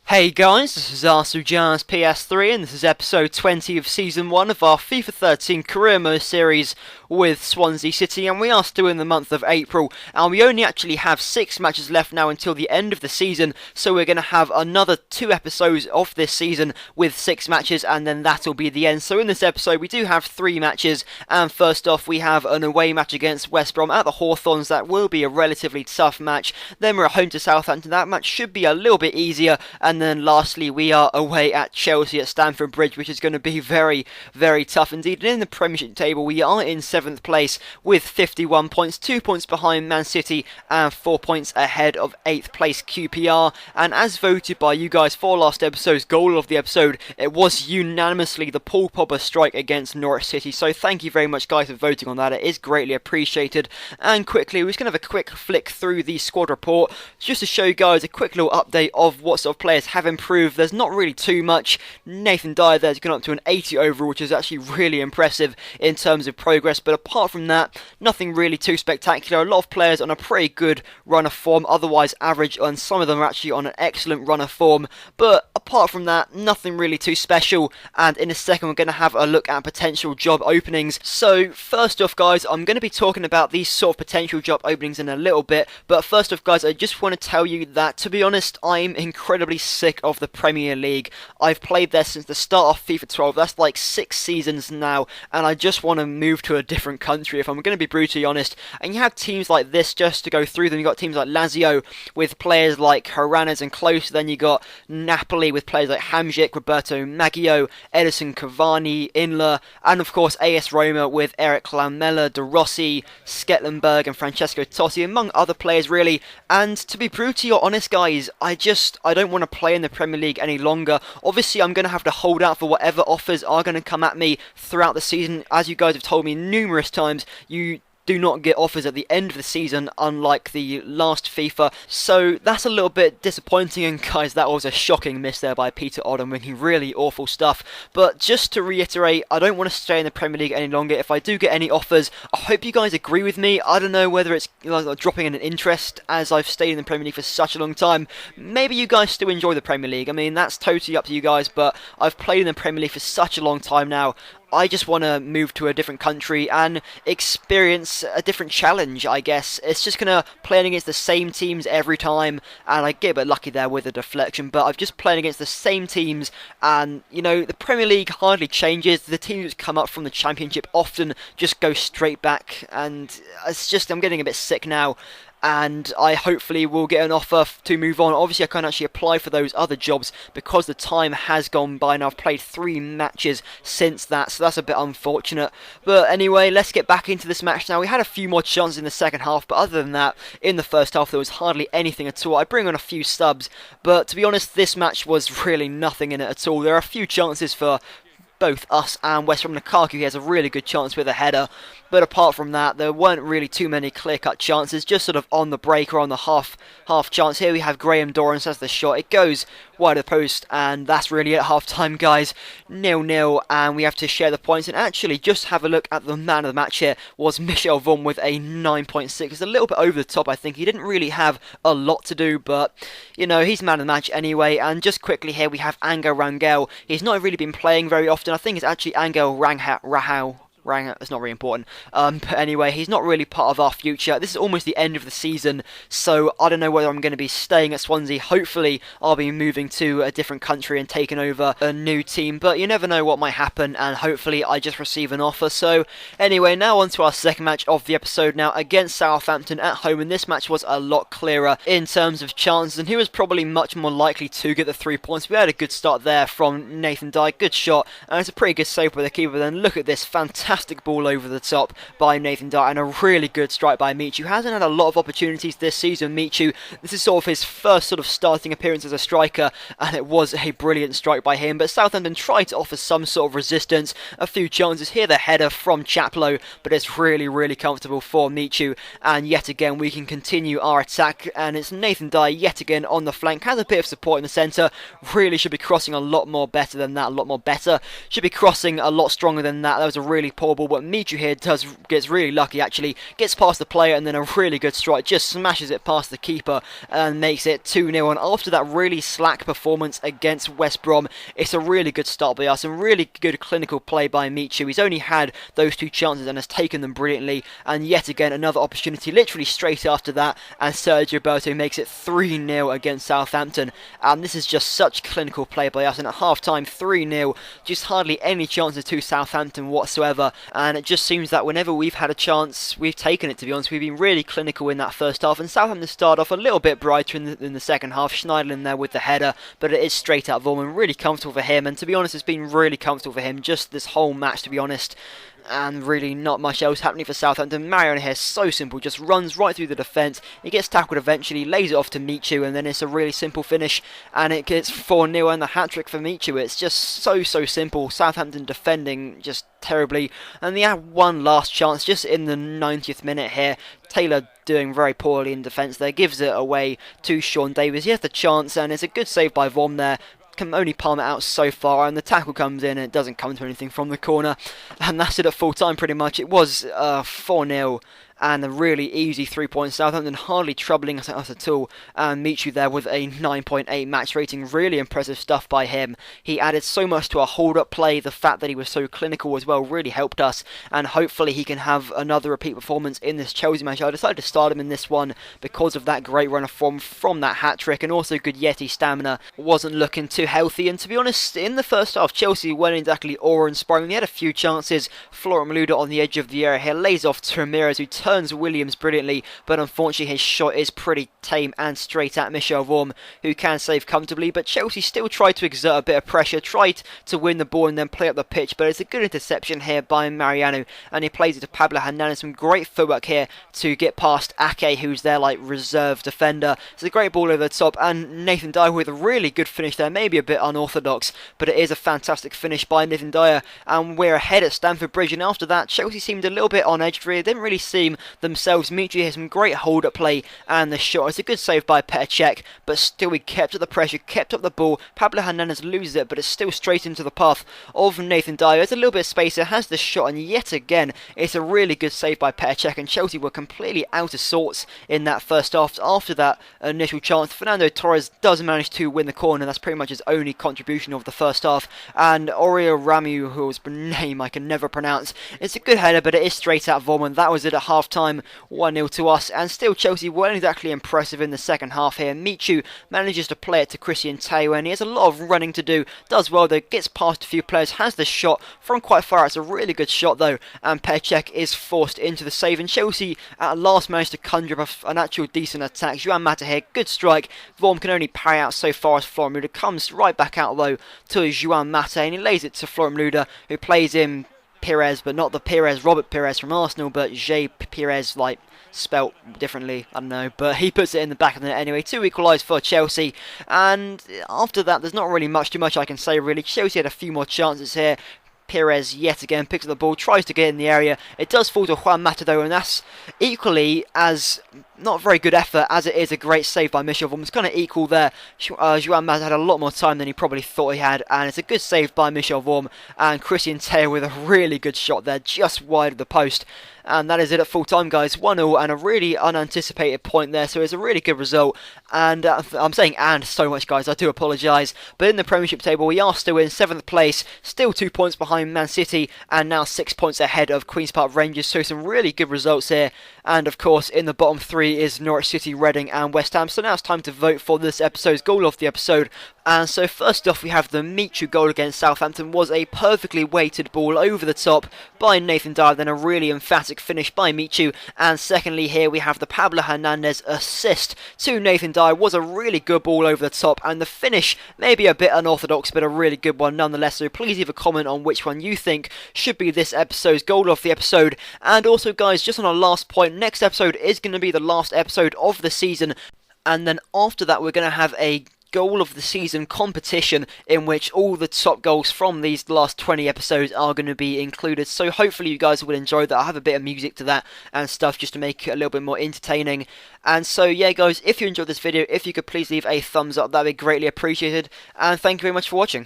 Hey guys, this is Jazz PS3 and this is episode 20 of season 1 of our FIFA 13 career mode series with Swansea City, and we are still in the month of April and we only actually have 6 matches left now until the end of the season, so we're going to have another 2 episodes of this season with 6 matches and then that'll be the end. So in this episode we do have 3 matches, and first off we have an away match against West Brom at the Hawthorns. That will be a relatively tough match. Then we're at home to Southampton. That match should be a little bit easier, and then lastly we are away at Chelsea at Stamford Bridge, which is going to be very, very tough indeed. And in the Premiership table we are in 7th place with 51 points, 2 points behind Man City and 4 points ahead of 8th place QPR. And as voted by you guys for last episode's goal of the episode, it was unanimously the Paul Pogba strike against Norwich City, so thank you very much guys for voting on that. It is greatly appreciated. And quickly we're just going to have a quick flick through the squad report just to show you guys a quick little update of what sort of players have improved. There's not really too much. Nathan Dyer there's gone up to an 80 overall, which is actually really impressive in terms of progress, but apart from that, nothing really too spectacular. A lot of players on a pretty good run of form, otherwise average, and some of them are actually on an excellent run of form, but apart from that, nothing really too special. And in a second we're going to have a look at potential job openings. So first off guys, I'm going to be talking about these sort of potential job openings in a little bit, but first off guys, I just want to tell you that, to be honest, I'm incredibly sick of the Premier League. I've played there since the start of FIFA 12, that's like 6 seasons now, and I just want to move to a different country if I'm going to be brutally honest. And you have teams like this, just to go through them, you've got teams like Lazio with players like Haranes and Klose, then you got Napoli with players like Hamsik, Roberto Maggio, Edison Cavani, Inler, and of course AS Roma with Eric Lamela, De Rossi, Sketlenberg and Francesco Totti, among other players really. And to be brutally honest guys, I don't want to play in the Premier League any longer. Obviously I'm going to have to hold out for whatever offers are going to come at me throughout the season. As you guys have told me numerous times, you do not get offers at the end of the season, unlike the last FIFA, so that's a little bit disappointing. And guys, that was a shocking miss there by Peter Odom, winning really awful stuff. But just to reiterate, I don't want to stay in the Premier League any longer. If I do get any offers, I hope you guys agree with me. I don't know whether it's dropping in an interest, as I've stayed in the Premier League for such a long time. Maybe you guys still enjoy the Premier League. I mean, that's totally up to you guys, but I've played in the Premier League for such a long time now. I just want to move to a different country and experience a different challenge, I guess. It's just going to play against the same teams every time, and I get a bit lucky there with the deflection, but I've just played against the same teams, and, you know, the Premier League hardly changes. The teams that come up from the Championship often just go straight back, and it's just, I'm getting a bit sick now. And I hopefully will get an offer to move on. Obviously I can't actually apply for those other jobs because the time has gone by and I've played 3 matches since that, so that's a bit unfortunate. But anyway, let's get back into this match now. We had a few more chances in the second half, but other than that, in the first half there was hardly anything at all. I bring on a few subs, but to be honest, this match was really nothing in it at all. There are a few chances for both us and West Brom. Lukaku has a really good chance with a header, but apart from that there weren't really too many clear-cut chances, just sort of on the break or on the half chance. Here we have Graham Dorrance as the shot, it goes wide of the post, and that's really it. Half time guys, 0-0, and we have to share the points. And actually just have a look at the man of the match here was Michel Vorm with a 9.6. It's a little bit over the top, I think. He didn't really have a lot to do, but you know, he's man of the match anyway. And just quickly here we have Angel Rangel. He's not really been playing very often. I think it's actually Angel Rahau. It's not really important. But anyway, he's not really part of our future. This is almost the end of the season, so I don't know whether I'm going to be staying at Swansea. Hopefully, I'll be moving to a different country and taking over a new team, but you never know what might happen, and hopefully I just receive an offer. So anyway, now on to our second match of the episode now, against Southampton at home, and this match was a lot clearer in terms of chances, and he was probably much more likely to get the 3 points. We had a good start there from Nathan Dyer, good shot, and it's a pretty good save by the keeper. Then look at this fantastic ball over the top by Nathan Dyer, and a really good strike by Michu. Hasn't had a lot of opportunities this season, Michu. This is sort of his first sort of starting appearance as a striker, and it was a brilliant strike by him. But Southampton tried to offer some sort of resistance. A few chances here, the header from Chaplow, but it's really, really comfortable for Michu. And yet again, we can continue our attack, and it's Nathan Dyer yet again on the flank. Has a bit of support in the centre. Really should be crossing a lot more better than that. Should be crossing a lot stronger than that. That was a really poor ball, but Michu here gets really lucky actually, gets past the player and then a really good strike, just smashes it past the keeper and makes it 2-0. And after that really slack performance against West Brom, it's a really good start by us and really good clinical play by Michu. He's only had those 2 chances and has taken them brilliantly, and yet again another opportunity literally straight after that, and Sergio Roberto makes it 3-0 against Southampton. And this is just such clinical play by us, and at half-time 3-0, just hardly any chances to Southampton whatsoever, and it just seems that whenever we've had a chance, we've taken it, to be honest. We've been really clinical in that first half, and Southampton started off a little bit brighter in the second half. Schneiderlin there with the header, but it is straight out Vorm, and really comfortable for him, and to be honest, it's been really comfortable for him just this whole match, to be honest. And really not much else happening for Southampton. Mariano here, so simple, just runs right through the defence. He gets tackled eventually, lays it off to Michu, and then it's a really simple finish, and it gets 4-0 and the hat-trick for Michu. It's just so simple. Southampton defending just terribly, and they had one last chance just in the 90th minute here. Taylor doing very poorly in defence there, gives it away to Sean Davis. He has the chance, and it's a good save by Vorm there. Can only palm it out so far, and the tackle comes in and it doesn't come to anything from the corner, and that's it at full time pretty much. It was 4-0 and a really easy 3 points. Southampton hardly troubling us at all, and Michu there with a 9.8 match rating. Really impressive stuff by him. He added so much to our hold-up play. The fact that he was so clinical as well really helped us, and hopefully he can have another repeat performance in this Chelsea match. I decided to start him in this one because of that great run of form from that hat-trick, and also good Yeti stamina. Wasn't looking too healthy, and to be honest, in the first half, Chelsea weren't exactly awe-inspiring. They had a few chances. Florent Malouda on the edge of the area here lays off to Ramirez, who turns Williams brilliantly, but unfortunately his shot is pretty tame and straight at Michel Vorm, who can save comfortably. But Chelsea still tried to exert a bit of pressure, tried to win the ball and then play up the pitch, but it's a good interception here by Mariano, and he plays it to Pablo Hernandez. Some great footwork here to get past Ake, who's their reserve defender. It's a great ball over the top, and Nathan Dyer with a really good finish there, maybe a bit unorthodox, but it is a fantastic finish by Nathan Dyer, and we're ahead at Stamford Bridge. And after that, Chelsea seemed a little bit on edge, really. Didn't really seem themselves. Michu has some great hold-up play, and the shot is a good save by Petr Cech, but still we kept up the pressure, kept up the ball. Pablo Hernandez loses it, but it's still straight into the path of Nathan Dyer. There's a little bit of space there, has the shot, and yet again, it's a really good save by Petr Cech, and Chelsea were completely out of sorts in that first half. After that initial chance, Fernando Torres does manage to win the corner. That's pretty much his only contribution of the first half, and Aurelio Ramu, whose name I can never pronounce, it's a good header, but it is straight at Vorm, and that was it at half-time. 1-0 to us, and still Chelsea weren't exactly impressive in the second half here. Michu manages to play it to Christian Taylor, and he has a lot of running to do. Does well though, gets past a few players, has the shot from quite far. It's a really good shot though, and Petr Cech is forced into the save, and Chelsea at last managed to conjure up an actual decent attack. Joan Mata here, good strike. Vorm can only parry out so far as Florent Malouda comes right back out low to Joan Mata, and he lays it to Florent Malouda, who plays in Pires, but not the Pires, Robert Pires from Arsenal, but J. Pires, spelt differently, I don't know, but he puts it in the back of the net anyway. 2 equalised for Chelsea, and after that there's not really too much I can say really. Chelsea had a few more chances here. Pires yet again picks up the ball, tries to get in the area. It does fall to Juan Mata though, and that's equally as not very good effort as it is a great save by Michel Vorm. It's kind of equal there. Joan Mata had a lot more time than he probably thought he had, and it's a good save by Michel Vorm, and Christian Taylor with a really good shot there, just wide of the post. And that is it at full time, guys. 1-0 and a really unanticipated point there, so it's a really good result. And I'm saying "and" so much, guys, I do apologise. But in the Premiership table, we are still in 7th place, still 2 points behind Man City, and now 6 points ahead of Queen's Park Rangers, so some really good results here. And of course, in the bottom 3 is Norwich City, Reading and West Ham. So now it's time to vote for this episode's goal of the episode. And so first off, we have the Michu goal against Southampton. Was a perfectly weighted ball over the top by Nathan Dyer, then a really emphatic finish by Michu. And secondly, here we have the Pablo Hernandez assist to Nathan Dyer. Was a really good ball over the top, and the finish maybe a bit unorthodox, but a really good one nonetheless. So please leave a comment on which one you think should be this episode's goal of the episode. And also, guys, just on a last point, next episode is going to be the last episode of the season, and then after that we're going to have a goal of the season competition in which all the top goals from these last 20 episodes are going to be included. So hopefully you guys will enjoy that. I'll have a bit of music to that and stuff just to make it a little bit more entertaining. And so yeah, guys, if you enjoyed this video, if you could please leave a thumbs up, that'd be greatly appreciated, and thank you very much for watching.